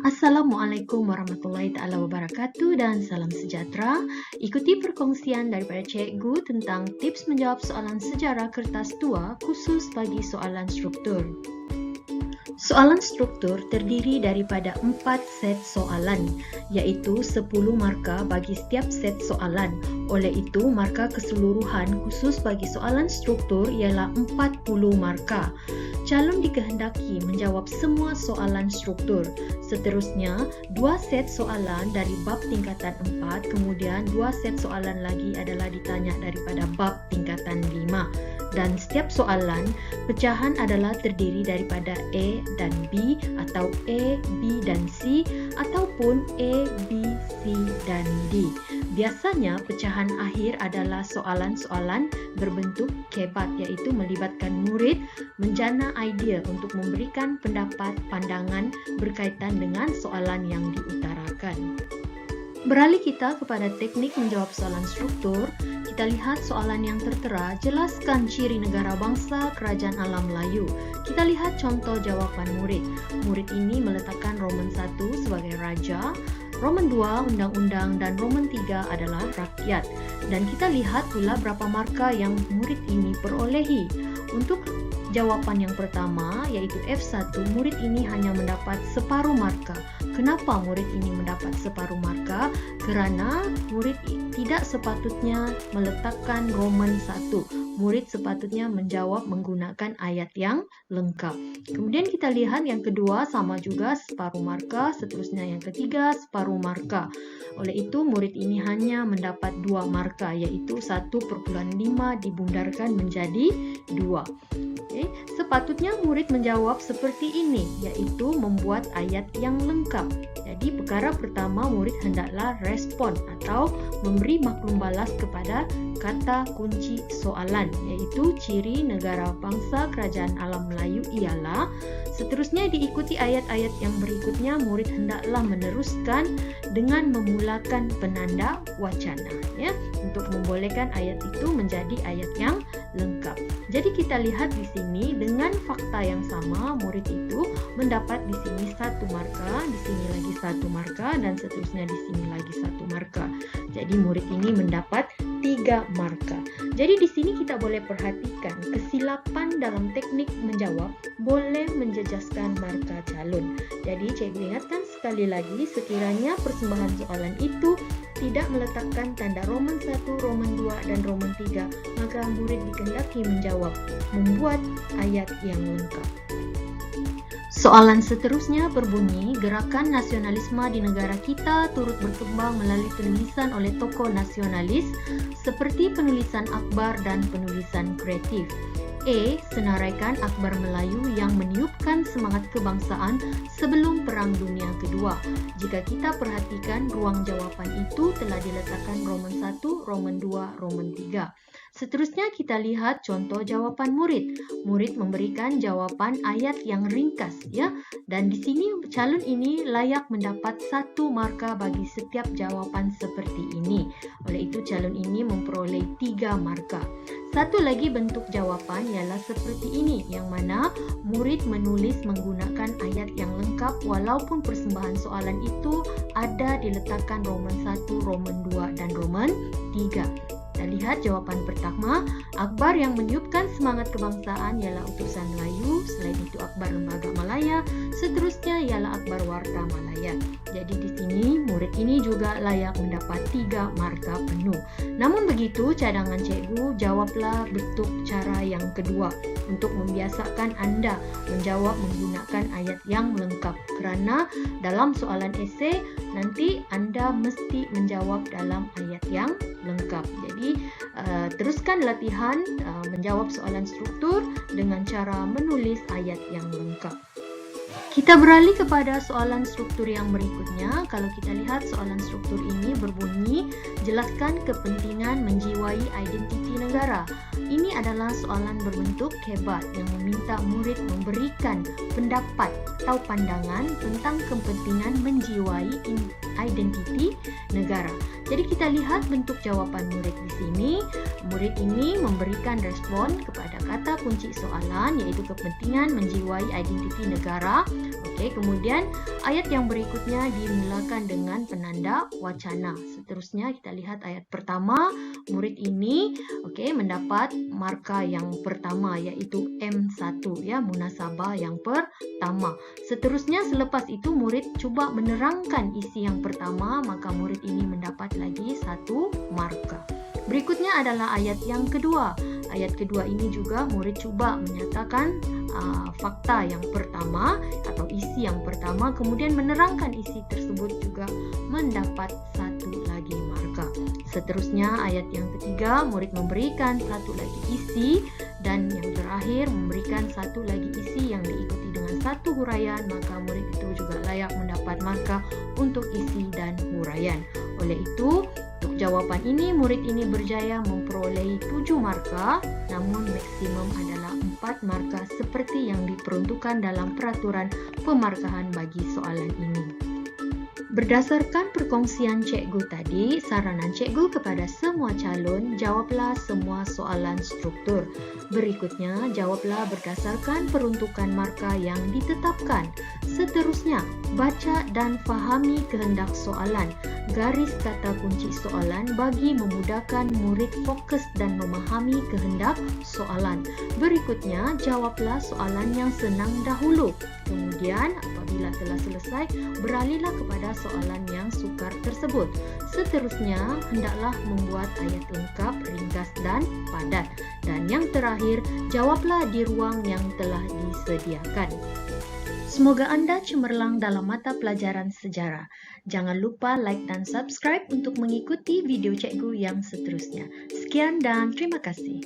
Assalamualaikum warahmatullahi taala wabarakatuh dan salam sejahtera. Ikuti perkongsian daripada cikgu tentang tips menjawab soalan sejarah kertas tua khusus bagi soalan struktur. Soalan struktur terdiri daripada 4 set soalan, iaitu 10 markah bagi setiap set soalan. Oleh itu, markah keseluruhan khusus bagi soalan struktur ialah 40 markah. Calon dikehendaki menjawab semua soalan struktur. Seterusnya, 2 set soalan dari bab tingkatan 4, kemudian 2 set soalan lagi adalah ditanya daripada bab tingkatan 5. Dan setiap soalan, pecahan adalah terdiri daripada A dan B atau A, B dan C ataupun A, B, C dan D. Biasanya pecahan akhir adalah soalan-soalan berbentuk kebat, iaitu melibatkan murid menjana idea untuk memberikan pendapat pandangan berkaitan dengan soalan yang diutarakan. Beralih kita kepada teknik menjawab soalan struktur, kita lihat soalan yang tertera, jelaskan ciri negara bangsa kerajaan alam Melayu. Kita lihat contoh jawapan murid. Murid ini meletakkan Roman 1 sebagai raja, Roman 2 undang-undang dan Roman 3 adalah rakyat. Dan kita lihat pula berapa markah yang murid ini perolehi. Untuk jawapan yang pertama, iaitu F1, murid ini hanya mendapat separuh markah. Kenapa murid ini mendapat separuh markah? Kerana murid tidak sepatutnya meletakkan Roman 1. Murid sepatutnya menjawab menggunakan ayat yang lengkap. Kemudian kita lihat yang kedua sama juga separuh markah, seterusnya yang ketiga separuh markah. Oleh itu murid ini hanya mendapat 2 markah, iaitu 1/5 dibundarkan menjadi 2. Okay. Sepatutnya murid menjawab seperti ini, iaitu membuat ayat yang lengkap. Jadi perkara pertama murid hendaklah respon atau memberi maklum balas kepada kata kunci soalan, iaitu ciri negara bangsa kerajaan alam Melayu ialah. Seterusnya diikuti ayat-ayat yang berikutnya, murid hendaklah meneruskan dengan memulakan penanda wacana, ya, untuk membolehkan ayat itu menjadi ayat yang lengkap. Jadi kita lihat di sini dengan fakta yang sama, murid itu mendapat di sini 1 markah, di sini lagi 1 markah dan seterusnya di sini lagi 1 markah. Jadi murid ini mendapat 3 markah. Jadi di sini kita boleh perhatikan kesilapan dalam teknik menjawab boleh menjejaskan markah calon. Jadi cikgu ingatkan sekali lagi, sekiranya persembahan soalan itu tidak meletakkan tanda Roman 1, Roman 2 dan Roman 3, maka murid dikehendaki menjawab membuat ayat yang lengkap. Soalan seterusnya berbunyi, gerakan nasionalisme di negara kita turut berkembang melalui penulisan oleh tokoh nasionalis seperti penulisan akhbar dan penulisan kreatif. A. Senaraikan akhbar Melayu yang meniupkan semangat kebangsaan sebelum Perang Dunia Kedua. Jika kita perhatikan, ruang jawapan itu telah diletakkan Roman 1, Roman 2, Roman 3. Seterusnya kita lihat contoh jawapan murid. Murid memberikan jawapan ayat yang ringkas, ya. Dan di sini calon ini layak mendapat 1 markah bagi setiap jawapan seperti ini. Oleh itu calon ini memperoleh 3 markah. Satu lagi bentuk jawapan ialah seperti ini, yang mana murid menulis menggunakan ayat yang lengkap walaupun persembahan soalan itu ada diletakkan Roman 1, Roman 2 dan Roman 3. Kita lihat jawapan pertama, akhbar yang meniupkan semangat kebangsaan ialah Utusan Melayu, selain itu akhbar Lembaga Malaya, seterusnya ialah akhbar Warta Malaya. Jadi di sini murid ini juga layak mendapat 3 markah penuh. Namun begitu, cadangan cikgu, jawablah bentuk cara yang kedua untuk membiasakan anda menjawab menggunakan ayat yang lengkap. Kerana dalam soalan esei nanti anda mesti menjawab dalam ayat yang lengkap. Jadi teruskan latihan menjawab soalan struktur dengan cara menulis ayat yang lengkap. Kita beralih kepada soalan struktur yang berikutnya. Kalau kita lihat soalan struktur ini berbunyi, jelaskan kepentingan menjiwai identiti negara. Ini adalah soalan berbentuk kebat yang meminta murid memberikan pendapat atau pandangan tentang kepentingan menjiwai identiti negara. Jadi kita lihat bentuk jawapan murid di sini. Murid ini memberikan respon kepada kata kunci soalan, iaitu kepentingan menjiwai identiti negara. Okey, kemudian ayat yang berikutnya dimulakan dengan penanda wacana. Seterusnya kita lihat ayat pertama. Murid ini mendapat markah yang pertama, iaitu M1, ya, munasabah yang pertama. Seterusnya selepas itu murid cuba menerangkan isi yang pertama, maka murid ini mendapat lagi 1 markah. Berikutnya adalah ayat yang kedua. Ayat kedua ini juga murid cuba menyatakan fakta yang pertama atau isi yang pertama, kemudian menerangkan isi tersebut, juga mendapat 1 lagi markah. Seterusnya ayat yang ketiga, murid memberikan 1 lagi isi, dan yang terakhir memberikan 1 lagi isi yang diikuti dengan 1 huraian, maka murid itu juga layak mendapat markah untuk isi dan huraian. Oleh itu, untuk jawapan ini, murid ini berjaya memperoleh 7 markah, namun maksimum adalah 4 markah seperti yang diperuntukkan dalam peraturan pemarkahan bagi soalan ini. Berdasarkan perkongsian cikgu tadi, saranan cikgu kepada semua calon, jawablah semua soalan struktur. Berikutnya, jawablah berdasarkan peruntukan markah yang ditetapkan. Seterusnya, baca dan fahami kehendak soalan. Garis kata kunci soalan bagi memudahkan murid fokus dan memahami kehendak soalan. Berikutnya, jawablah soalan yang senang dahulu. Kemudian, apabila telah selesai, beralihlah kepada soalan yang sukar tersebut. Seterusnya, hendaklah membuat ayat lengkap, ringkas dan padat. Dan yang terakhir, jawablah di ruang yang telah disediakan. Semoga anda cemerlang dalam mata pelajaran sejarah. Jangan lupa like dan subscribe untuk mengikuti video cikgu yang seterusnya. Sekian dan terima kasih.